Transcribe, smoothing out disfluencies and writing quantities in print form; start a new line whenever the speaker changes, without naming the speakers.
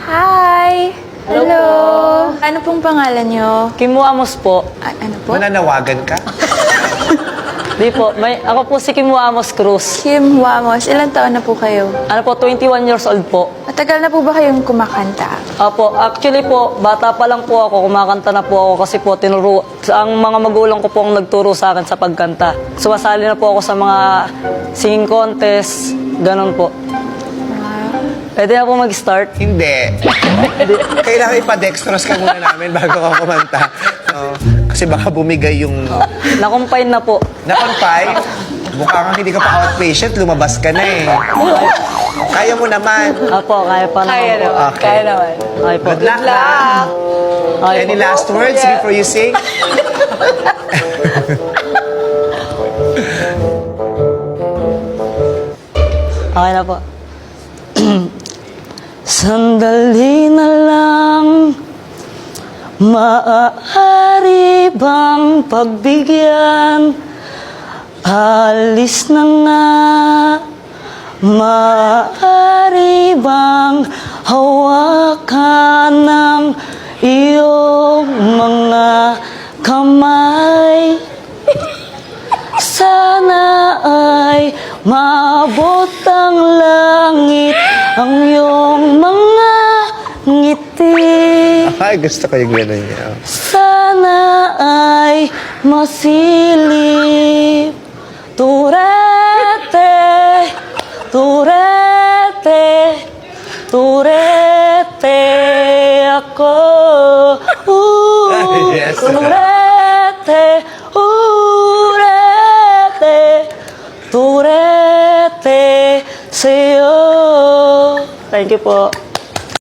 Hi! Hello! Ano pong pangalan nyo?
Kim Wamos po.
Ano po?
Mananawagan ka?
Di po, ako po si Kim Wamos Cruz.
Kim Wamos. Ilang taon na po kayo?
Ano po, 21 years old po.
Matagal na po ba kayong kumakanta?
Opo, actually po, bata pa lang po ako, kumakanta na po ako kasi po ang mga magulang ko po ang nagturo sa akin sa pagkanta. Sumasali na po ako sa mga singing contest, ganun po. Pwede na po mag-start?
Hindi. Kailangan ipa-dextrose ka muna namin bago ka kumanta. Kasi baka bumigay yung...
Nakumpine na po.
Nakonfine? Mukha kang hindi ka pa outpatient, lumabas ka na eh. Kaya mo naman.
Opo, kaya pa naman po.
Okay.
Kaya naman.
Okay po.
Good luck.
Okay
Any
po.
last words before you sing?
Okay na po. Sandali na lang, maaari bang pagbigyan? Alis na nga, maaari bang hawakan ng iyong mga kamay? Sana ay maabot ang langit ang iyong mga ngiti.
Ay, gusto ko yung gano'n niya.
Sana ay masilip. Turete, turete, turete ako.
Yes.
Turete, urete, turete sa'yo. Thank you po.